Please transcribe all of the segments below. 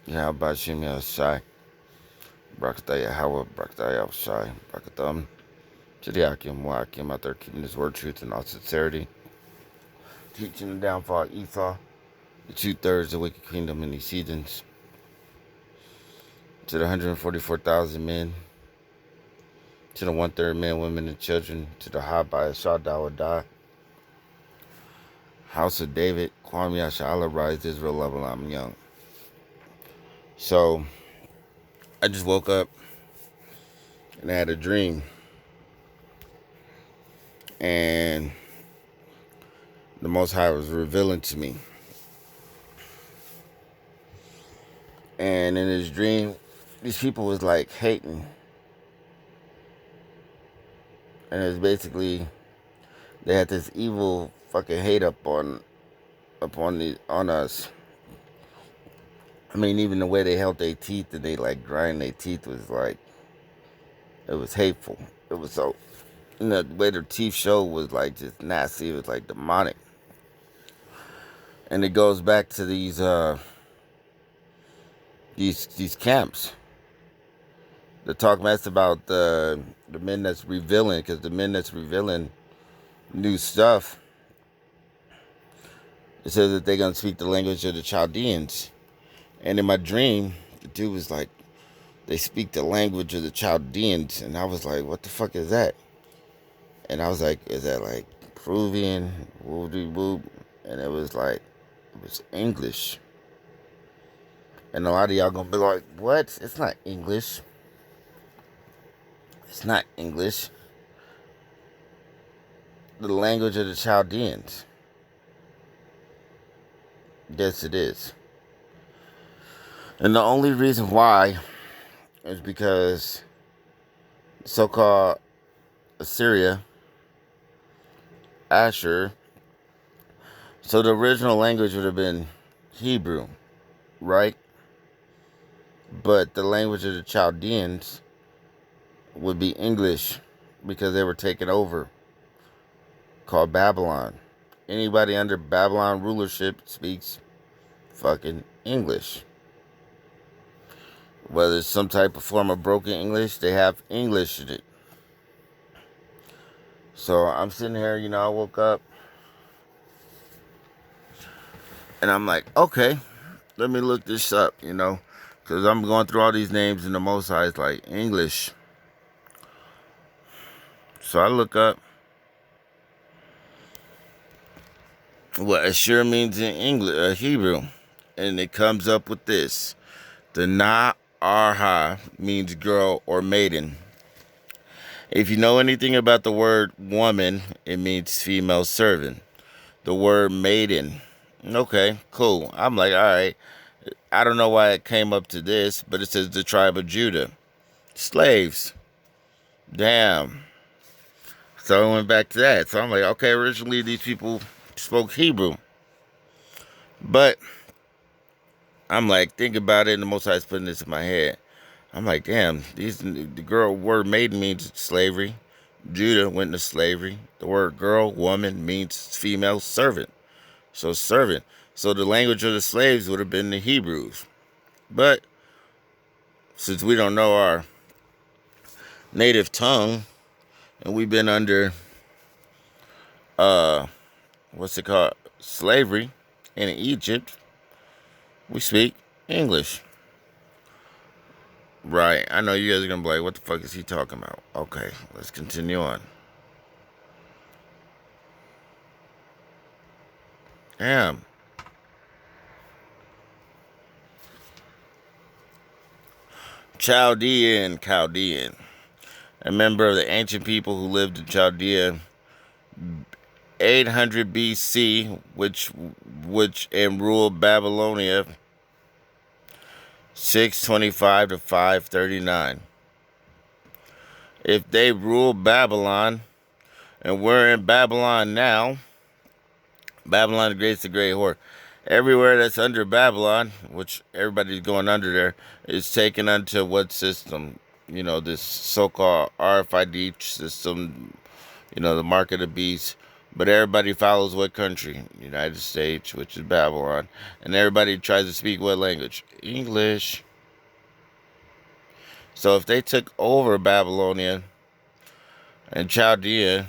Yeah, Bashim Shai, Brakataya Hawa, Brakataya Shai, Brakatham, Chidiakim, Wakim out there keeping his word, truth, and all sincerity, teaching the downfall of Esau, the 2/3 of the wicked kingdom in these seasons, to the 144,000 men, to the 1/3 men, women, and children, to the high by Shadawadah, House of David, Kwame Ashala, Rise Israel, level, I'm young. So, I just woke up and I had a dream, and the Most High was revealing to me. And in his dream, these people was like hating. And it's basically they had this evil fucking hate on us. I mean, even the way they held their teeth and they like grind their teeth was like it was hateful. It was so, the way their teeth showed was like just nasty. It was like demonic. And it goes back to these camps. The talk mess about the men that's revealing, because the men that's revealing new stuff. It says that they're gonna speak the language of the Chaldeans. And in my dream, the dude was like, they speak the language of the Chaldeans. And I was like, what the fuck is that? And I was like, is that like Peruvian? Whoop-de-whoop. And it was like, it was English. And a lot of y'all gonna be like, what? It's not English. It's not English. The language of the Chaldeans. Yes, it is. And the only reason why is because so-called Assyria, Asher, so the original language would have been Hebrew, right? But the language of the Chaldeans would be English because they were taken over, called Babylon. Anybody under Babylon rulership speaks fucking English. Whether it's some type of form of broken English, they have English in it. So I'm sitting here, I woke up and I'm like, okay, let me look this up, because I'm going through all these names and the Most High is like English. So I look up what Ashur means in English, Hebrew, and it comes up with this. The Na-Arha means girl or maiden. If you know anything about the word woman, it means female servant. The word maiden. Okay, cool. I'm like, all right. I don't know why it came up to this, but it says the tribe of Judah. Slaves. Damn. So I went back to that. So I'm like, okay, originally these people spoke Hebrew. But I'm like, think about it, and the Most High is putting this in my head. I'm like, damn, the girl word maiden means slavery. Judah went into slavery. The word girl, woman, means female servant. So servant. So the language of the slaves would have been the Hebrews. But since we don't know our native tongue, and we've been under what's it called? Slavery in Egypt, we speak English. Right. I know you guys are gonna be like, what the fuck is he talking about? Okay, let's continue on. Damn. Chaldean. A member of the ancient people who lived in Chaldea, 800 BC, which and ruled Babylonia, 625 to 539. If they ruled Babylon, and we're in Babylon now, Babylon the Great is the great whore. Everywhere that's under Babylon, which everybody's going under there, is taken unto what system? This so-called RFID system, the mark of the beast, But everybody follows what country? United States, which is Babylon. And everybody tries to speak what language? English. So if they took over Babylonia and Chaldea,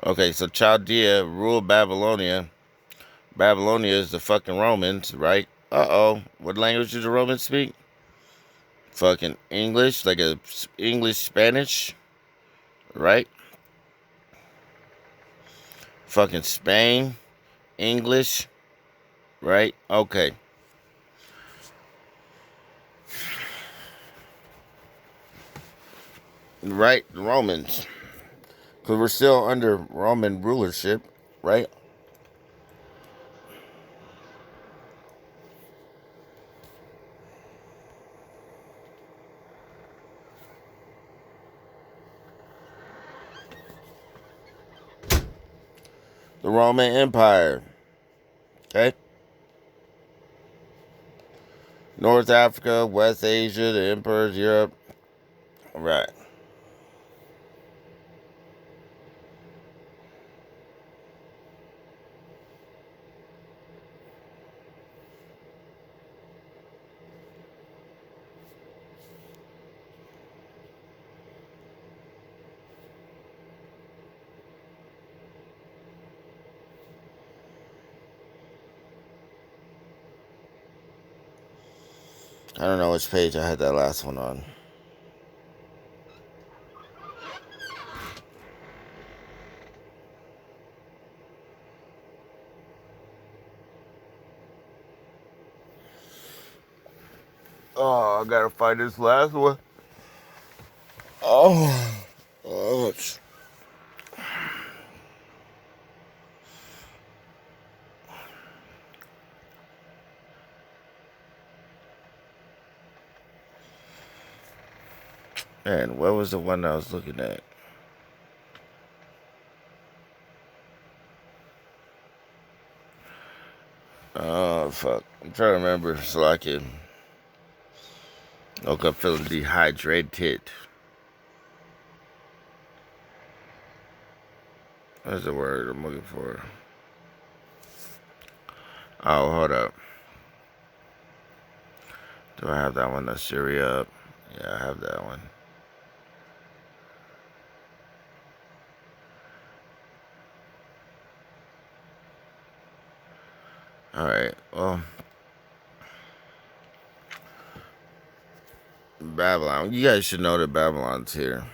okay, so Chaldea ruled Babylonia. Babylonia is the fucking Romans, right? Uh-oh. What language do the Romans speak? Fucking English, like a English Spanish, right? Fucking Spain, English, right? Okay. Right, the Romans. Because we're still under Roman rulership, right? The Roman Empire. Okay? North Africa, West Asia, the emperors, Europe. Right. I don't know which page I had that last one on. Oh, I gotta find this last one. Oh. Oh. Man, what was the one I was looking at? Oh, fuck. I'm trying to remember so I can woke up feeling dehydrated. That's the word I'm looking for. Oh, hold up. Do I have that one? That's Syria up. Yeah, I have that one. Alright, well. Babylon. You guys should know that Babylon's here.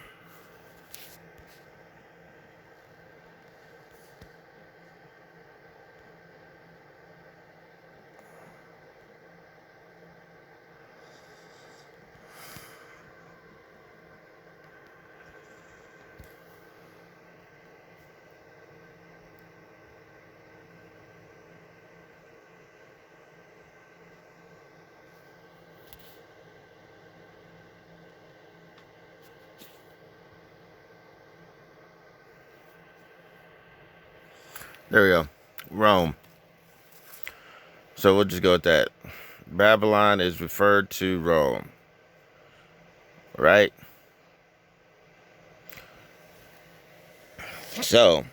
There we go. Rome. So we'll just go with that. Babylon is referred to Rome. Right? So,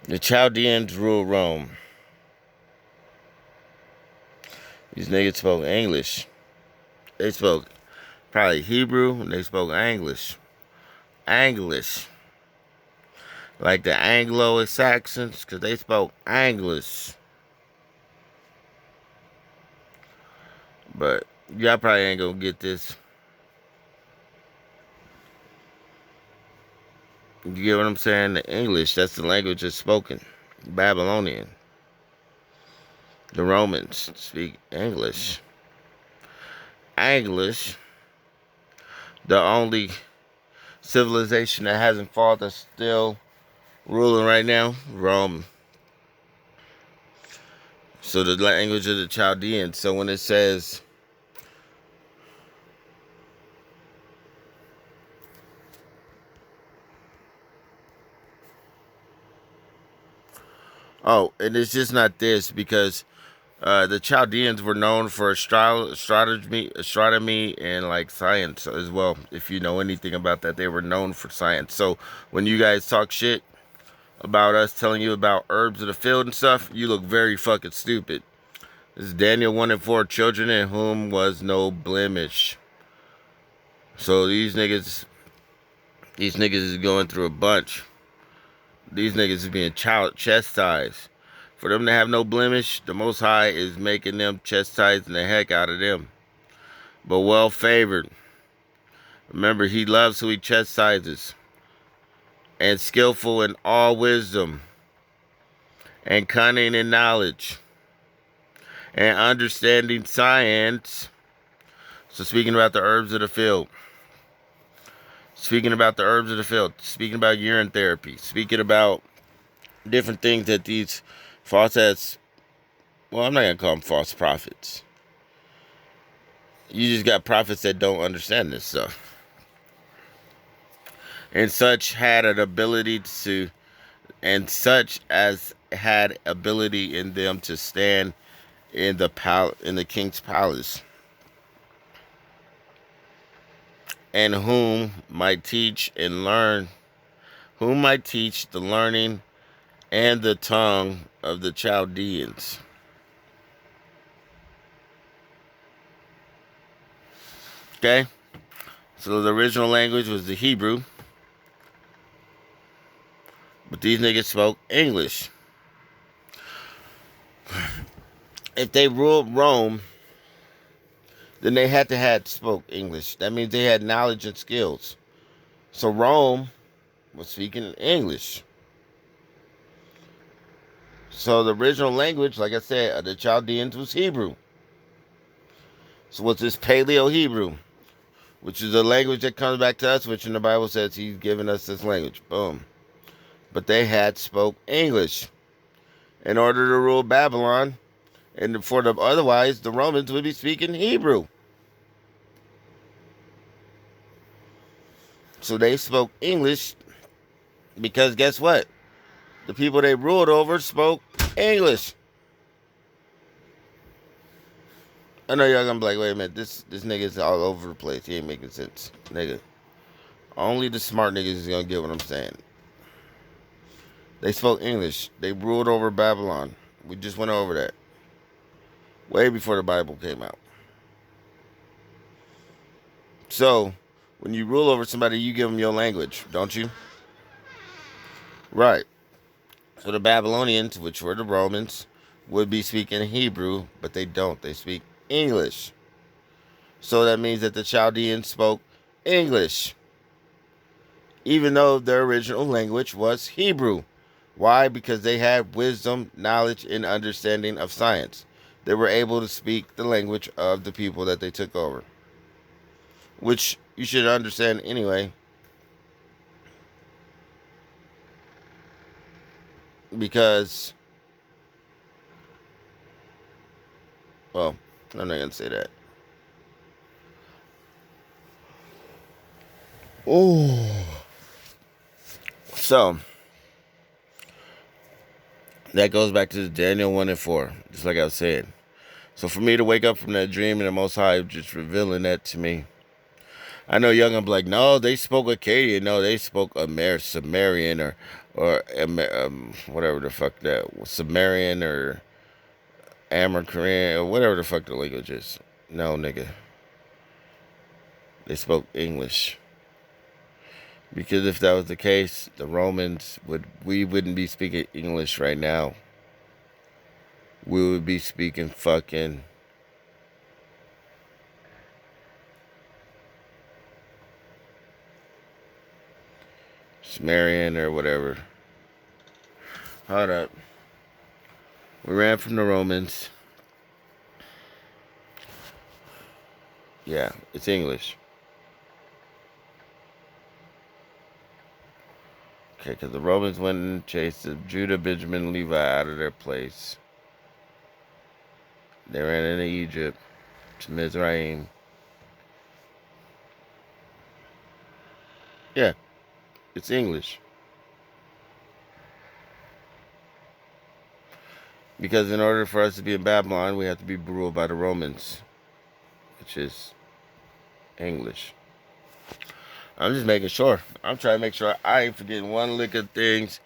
the Chaldeans rule Rome. These niggas spoke English. They spoke probably Hebrew, and they spoke English. English. Like the Anglo-Saxons, because they spoke English. But y'all probably ain't gonna get this. You get what I'm saying? The English, that's the language that's spoken. Babylonian. The Romans speak English. English, the only civilization that hasn't fallen that's still ruling right now, Rome. So the language of the Chaldeans. So when it says, oh, and it's just not this, because The Chaldeans were known for astronomy, and like science as well. If you know anything about that, they were known for science. So when you guys talk shit about us telling you about herbs of the field and stuff, you look very fucking stupid. This is Daniel 1:4, children in whom was no blemish. So these niggas is going through a bunch. These niggas is being chastised. For them to have no blemish, the Most High is making them chastising the heck out of them. But well favored. Remember, he loves who he chastises. And skillful in all wisdom. And cunning in knowledge. And understanding science. So speaking about the herbs of the field. Speaking about the herbs of the field. Speaking about urine therapy. Speaking about different things that these false ass, well, I'm not going to call them false prophets. You just got prophets that don't understand this stuff. And such had an ability to, and such as had ability in them to stand in the king's palace. And whom might teach the learning and the tongue of the Chaldeans. Okay? So the original language was the Hebrew. But these niggas spoke English. If they ruled Rome, then they had to have spoke English. That means they had knowledge and skills. So Rome was speaking English. So the original language, like I said, of the Chaldeans was Hebrew. So what's this Paleo-Hebrew? Which is a language that comes back to us, which in the Bible says he's given us this language. Boom. But they had spoke English in order to rule Babylon. And otherwise, the Romans would be speaking Hebrew. So they spoke English because guess what? The people they ruled over spoke English. I know y'all gonna be like, wait a minute, this nigga's all over the place. He ain't making sense. Nigga. Only the smart niggas is gonna get what I'm saying. They spoke English. They ruled over Babylon. We just went over that. Way before the Bible came out. So, when you rule over somebody, you give them your language, don't you? Right. So the Babylonians, which were the Romans, would be speaking Hebrew, but they don't. They speak English. So that means that the Chaldeans spoke English, even though their original language was Hebrew. Why? Because they had wisdom, knowledge, and understanding of science. They were able to speak the language of the people that they took over, which you should understand anyway, because, well, I'm not going to say that. Oh. So, that goes back to Daniel 1:4, just like I was saying. So for me to wake up from that dream and the Most High just revealing that to me, I know y'all gonna be like, no, they spoke Akkadian. No, they spoke Sumerian or whatever the fuck that Sumerian or Amazigh or whatever the fuck the language is. No, nigga. They spoke English. Because if that was the case, the Romans we wouldn't be speaking English right now. We would be speaking fucking Sumerian or whatever. Hold up. We ran from the Romans. Yeah, it's English. Okay, because the Romans went and chased Judah, Benjamin, and Levi out of their place. They ran into Egypt, to Mizraim. Yeah, it's English. Because in order for us to be in Babylon, we have to be ruled by the Romans, which is English. I'm just making sure. I'm trying to make sure I ain't forgetting one lick of things.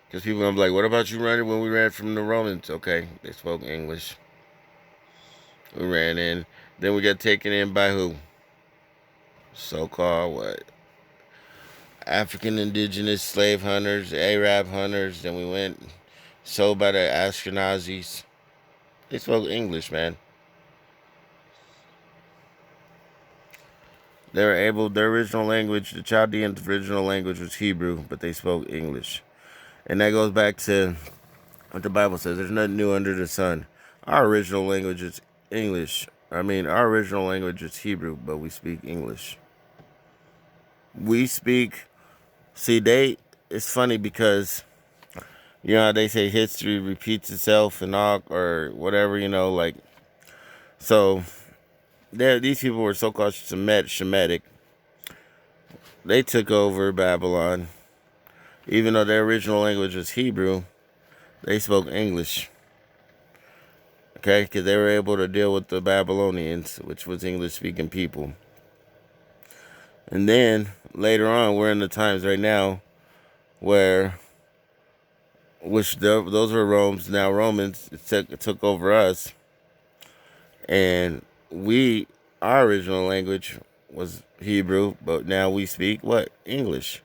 Because people are like, what about you running when we ran from the Romans? Okay, they spoke English. We ran in. Then we got taken in by who? So-called what? African indigenous slave hunters, Arab hunters. Then we went sold by the Ashkenazis. They spoke English, man. They were able, their original language, the Chaldeans' original language was Hebrew, but they spoke English. And that goes back to what the Bible says. There's nothing new under the sun. Our original language is English. Our original language is Hebrew, but we speak English. We speak, it's funny because, you know how they say history repeats itself and all, or whatever, so these people were so-called Shemitic. They took over Babylon. Even though their original language was Hebrew, they spoke English. Okay, because they were able to deal with the Babylonians, which was English-speaking people. And then, later on, we're in the times right now where, those were Romans took over us. And our original language was Hebrew, but now we speak what? English.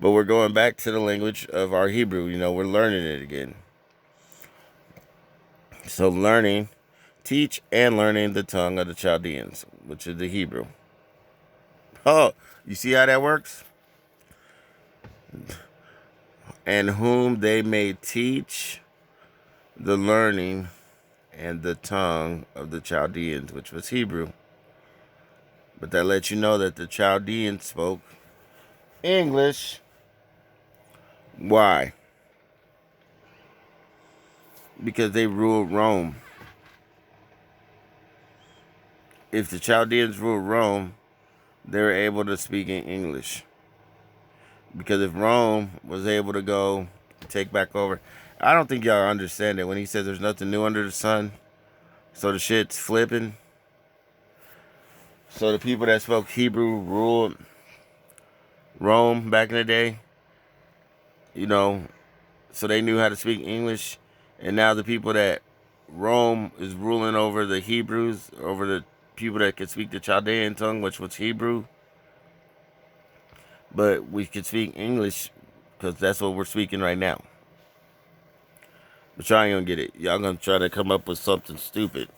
But we're going back to the language of our Hebrew. We're learning it again. So teach and learning the tongue of the Chaldeans, which is the Hebrew. Oh, you see how that works? And whom they may teach the learning and the tongue of the Chaldeans, which was Hebrew. But that lets you know that the Chaldeans spoke English. Why? Because they ruled Rome. If the Chaldeans ruled Rome, they were able to speak in English. Because if Rome was able to go take back over, I don't think y'all understand it when he says there's nothing new under the sun. So the shit's flipping. So the people that spoke Hebrew ruled Rome back in the day. So they knew how to speak English. And now the people that Rome is ruling over the Hebrews, over the people that could speak the Chaldean tongue, which was Hebrew. But we could speak English because that's what we're speaking right now. But y'all ain't gonna get it. Y'all gonna try to come up with something stupid.